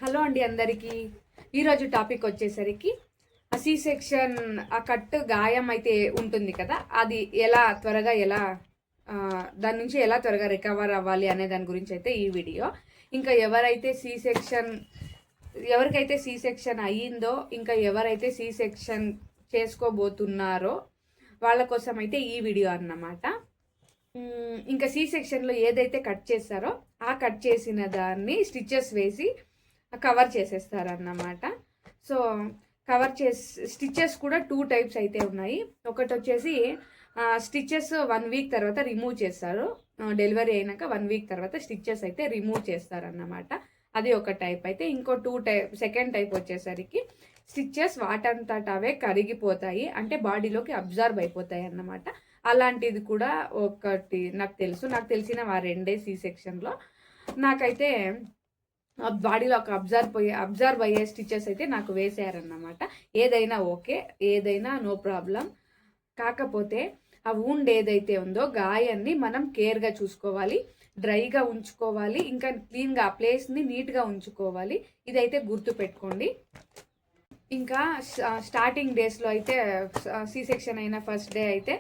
Hello అండి అందరికీ. ఈరోజు టాపిక్ వచ్చేసరికి సి సెక్షన్ ఆ కట్టు గాయం అయితే ఉంటుంది కదా, అది దాని నుంచి ఎలా త్వరగా రికవర్ అవ్వాలి అనే దాని గురించి అయితే ఈ వీడియో. ఇంకా ఎవరికైతే సి సెక్షన్ అయ్యిందో, ఇంకా ఎవరైతే సి సెక్షన్ చేసుకోబోతున్నారో వాళ్ళ కోసం అయితే ఈ వీడియో అన్నమాట. ఇంకా సి సెక్షన్లో ఏదైతే కట్ చేస్తారో ఆ కట్ చేసిన దాన్ని స్టిచెస్ వేసి కవర్ చేసేస్తారన్నమాట. సో స్టిచెస్ కూడా 2 టైప్స్ అయితే ఉన్నాయి. ఒకటి వచ్చేసి స్టిచెస్ 1 వీక్ తర్వాత రిమూవ్ చేస్తారు. డెలివరీ అయినాక 1 వీక్ తర్వాత స్టిచెస్ అయితే రిమూవ్ చేస్తారన్నమాట. అది ఒక టైప్ అయితే. ఇంకో సెకండ్ టైప్ వచ్చేసరికి స్టిచెస్ వాటంతట అవే కరిగిపోతాయి, అంటే బాడీలోకి అబ్జర్వ్ అయిపోతాయి అన్నమాట. అలాంటిది కూడా ఒకటి నాకు తెలిసిన ఆ రెండే సి సెక్షన్లో. నాకైతే బాడీలో ఒక అబ్జర్వ్ అయ్యే స్టిచెస్ అయితే నాకు వేసారన్నమాట. ఏదైనా ఓకే, ఏదైనా నో ప్రాబ్లం. కాకపోతే ఆ వూండ్ ఏదైతే ఉందో గాయాన్ని మనం కేర్గా చూసుకోవాలి, డ్రైగా ఉంచుకోవాలి, ఇంకా క్లీన్గా ఆ ప్లేస్ని నీట్గా ఉంచుకోవాలి. ఇదైతే గుర్తు పెట్టుకోండి. ఇంకా స్టార్టింగ్ డేస్లో అయితే సి సెక్షన్ అయిన ఫస్ట్ డే అయితే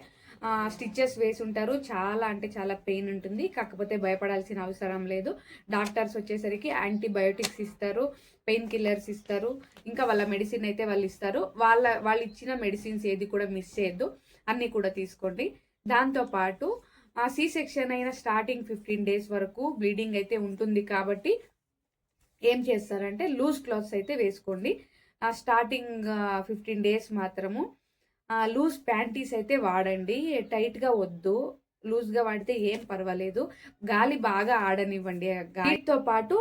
స్టిచెస్ వేసి ఉంటారు. చాలా అంటే చాలా పెయిన్ ఉంటుంది. కాకపోతే భయపడాల్సిన అవసరం లేదు. డాక్టర్స్ వచ్చేసరికి యాంటీబయోటిక్స్ ఇస్తారు, పెయిన్ కిల్లర్స్ ఇస్తారు, ఇంకా వాళ్ళ మెడిసిన్ అయితే వాళ్ళు ఇస్తారు. వాళ్ళు ఇచ్చిన మెడిసిన్స్ ఏది కూడా మిస్ చేయొద్దు, అన్నీ కూడా తీసుకోండి. దాంతోపాటు సి సెక్షన్ అయిన స్టార్టింగ్ 15 డేస్ వరకు బ్లీడింగ్ అయితే ఉంటుంది. కాబట్టి ఏం చేస్తారంటే లూజ్ క్లాత్స్ అయితే వేసుకోండి. స్టార్టింగ్ 15 డేస్ మాత్రము లూజ్ ప్యాంటీస్ అయితే వాడండి. టైట్గా వద్దు, లూజ్గా వాడితే ఏం పర్వాలేదు. గాలి బాగా ఆడనివ్వండి. గాలితో పాటు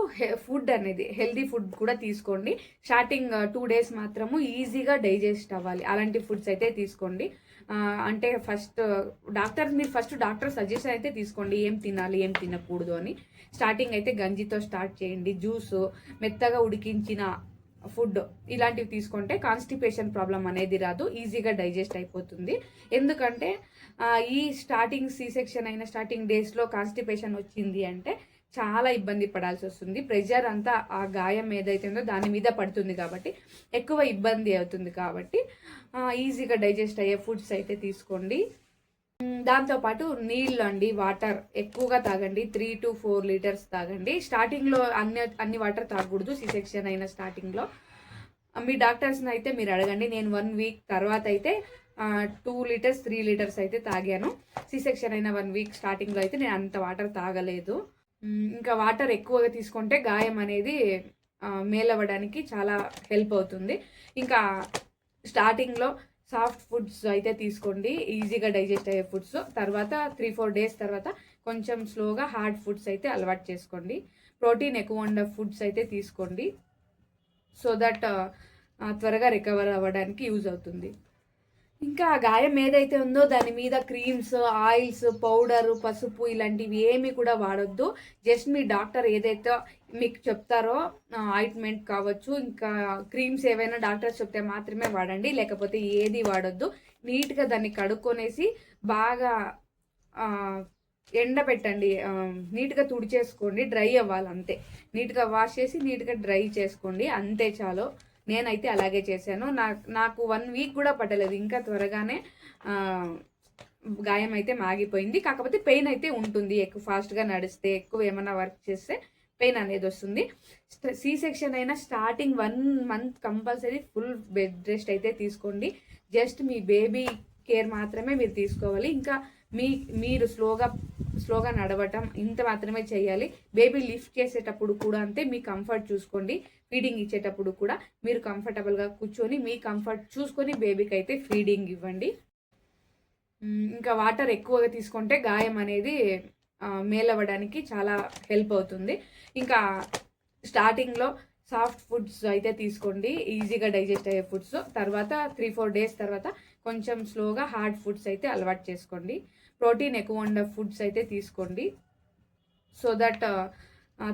ఫుడ్ అనేది హెల్దీ ఫుడ్ కూడా తీసుకోండి. స్టార్టింగ్ 2 డేస్ మాత్రము ఈజీగా డైజెస్ట్ అవ్వాలి, అలాంటి ఫుడ్స్ అయితే తీసుకోండి. అంటే మీరు ఫస్ట్ డాక్టర్ సజెషన్ అయితే తీసుకోండి, ఏం తినాలి ఏం తినకూడదు అని. స్టార్టింగ్ అయితే గంజితో స్టార్ట్ చేయండి. జ్యూస్, మెత్తగా ఉడికించిన ఫుడ్ ఇలాంటివి తీసుకుంటే కాన్స్టిపేషన్ ప్రాబ్లం అనేది రాదు, ఈజీగా డైజెస్ట్ అయిపోతుంది. ఎందుకంటే ఈ సి సెక్షన్ అయిన స్టార్టింగ్ డేస్లో కాన్స్టిపేషన్ వచ్చింది అంటే చాలా ఇబ్బంది పడాల్సి వస్తుంది. ప్రెషర్ అంతా ఆ గాయం ఏదైతే ఉందో దాని మీద పడుతుంది కాబట్టి ఎక్కువ ఇబ్బంది అవుతుంది. కాబట్టి ఈజీగా డైజెస్ట్ అయ్యే ఫుడ్స్ అయితే తీసుకోండి. దాంతోపాటు నీళ్ళు అండి, వాటర్ ఎక్కువగా తాగండి. 3 to 4 లీటర్స్ తాగండి. స్టార్టింగ్లో అన్ని వాటర్ తాగకూడదు. సి సెక్షన్ అయిన స్టార్టింగ్లో మీ డాక్టర్స్ని అయితే మీరు అడగండి. నేను 1 వీక్ తర్వాత అయితే 2 లీటర్స్ 3 లీటర్స్ అయితే తాగాను. సి సెక్షన్ అయిన 1 వీక్ స్టార్టింగ్లో అయితే నేను అంత వాటర్ తాగలేదు. ఇంకా వాటర్ ఎక్కువగా తీసుకుంటే గాయం అనేది మేలవ్వడానికి చాలా హెల్ప్ అవుతుంది. ఇంకా స్టార్టింగ్లో సాఫ్ట్ ఫుడ్స్ అయితే తీసుకోండి, ఈజీగా డైజెస్ట్ అయ్యే ఫుడ్స్. తర్వాత 3-4 డేస్ తర్వాత కొంచెం స్లోగా హార్డ్ ఫుడ్స్ అయితే అలవాటు చేసుకోండి. ప్రోటీన్ ఎక్కువ ఉండే ఫుడ్స్ అయితే తీసుకోండి, సో దట్ త్వరగా రికవర్ అవ్వడానికి యూజ్ అవుతుంది. ఇంకా గాయం ఏదైతే ఉందో దాని మీద క్రీమ్స్, ఆయిల్స్, పౌడరు, పసుపు ఇలాంటివి ఏమి కూడా వాడొద్దు. జస్ట్ మీ డాక్టర్ ఏదైతే మీకు చెప్తారో ఆయింట్మెంట్ కావచ్చు, ఇంకా క్రీమ్స్ ఏవైనా డాక్టర్స్ చెప్తే మాత్రమే వాడండి, లేకపోతే ఏది వాడొద్దు. నీట్గా దాన్ని కడుక్కొనేసి బాగా ఎండబెట్టండి, నీట్గా తుడిచేసుకోండి, డ్రై అవ్వాలి అంతే. నీట్గా వాష్ చేసి నీట్గా డ్రై చేసుకోండి, అంతే చాలు. నేనైతే అలాగే చేశాను. నాకు 1 వీక్ కూడా పట్టలేదు, ఇంకా త్వరగానే గాయం అయితే మాగిపోయింది. కాకపోతే పెయిన్ అయితే ఉంటుంది, ఎక్కువ ఫాస్ట్గా నడిస్తే, ఎక్కువ ఏమైనా వర్క్ చేస్తే పెయిన్ అనేది వస్తుంది. సి సెక్షన్ అయినా starting 1 month compulsory full bed rest అయితే తీసుకోండి. జస్ట్ మీ బేబీ కేర్ మాత్రమే మీరు తీసుకోవాలి. ఇంకా మీరు స్లోగా నడవటం ఇంత మాత్రమే చేయాలి. బేబీ లిఫ్ట్ చేసేటప్పుడు కూడా అంతే, మీ కంఫర్ట్ చూసుకోండి. ఫీడింగ్ ఇచ్చేటప్పుడు కూడా మీరు కంఫర్టబుల్గా కూర్చొని మీ కంఫర్ట్ చూసుకొని బేబీకి అయితే ఫీడింగ్ ఇవ్వండి. ఇంకా వాటర్ ఎక్కువగా తీసుకుంటే గాయం అనేది మేలవ్వడానికి చాలా హెల్ప్ అవుతుంది. ఇంకా స్టార్టింగ్లో సాఫ్ట్ ఫుడ్స్ అయితే తీసుకోండి, ఈజీగా డైజెస్ట్ అయ్యే ఫుడ్స్. తర్వాత 3-4 డేస్ తర్వాత కొంచెం స్లోగా హార్డ్ ఫుడ్స్ అయితే అలవాటు చేసుకోండి. ప్రోటీన్ ఎక్కువ ఉండే ఫుడ్స్ అయితే తీసుకోండి, సో దట్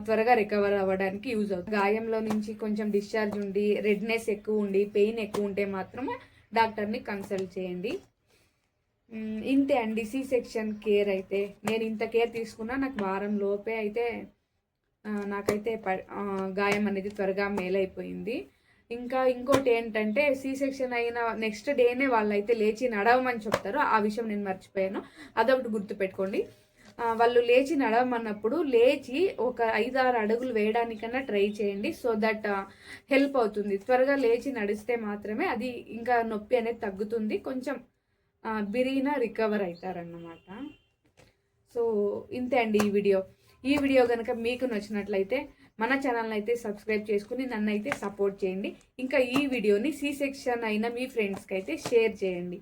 త్వరగా రికవర్ అవ్వడానికి యూజ్ అవుతుంది. గాయంలో నుంచి కొంచెం డిశ్చార్జ్ ఉండి, రెడ్నెస్ ఎక్కువ ఉండి, పెయిన్ ఎక్కువ ఉంటే మాత్రమే డాక్టర్ని కన్సల్ట్ చేయండి. ఇంతే అండి సి సెక్షన్ కేర్ అయితే. నేను ఇంత కేర్ తీసుకున్నా, నాకు వారం లోపే అయితే నాకైతే గాయం అనేది త్వరగా మేలైపోయింది. ఇంకా ఇంకోటి ఏంటంటే సి సెక్షన్ అయిన నెక్స్ట్ డేనే వాళ్ళైతే లేచి నడవమని చెప్తారు. ఆ విషయం నేను మర్చిపోయాను, అదొకటి గుర్తుపెట్టుకోండి. వాళ్ళు లేచి నడవమన్నప్పుడు లేచి ఒక 5-6 అడుగులు వేయడానికన్నా ట్రై చేయండి. సో దట్ హెల్ప్ అవుతుంది. త్వరగా లేచి నడిస్తే మాత్రమే అది ఇంకా నొప్పి అనేది తగ్గుతుంది, కొంచెం బిరీన రికవర్ అవుతారన్నమాట. సో ఇంతే అండి ఈ వీడియో కనుక మీకు నచ్చినట్లయితే మన ఛానల్ని అయితే సబ్స్క్రైబ్ చేసుకుని నన్ను అయితే సపోర్ట్ చేయండి. ఇంకా ఈ వీడియోని సి సెక్షన్ అయిన మీ ఫ్రెండ్స్కి అయితే షేర్ చేయండి.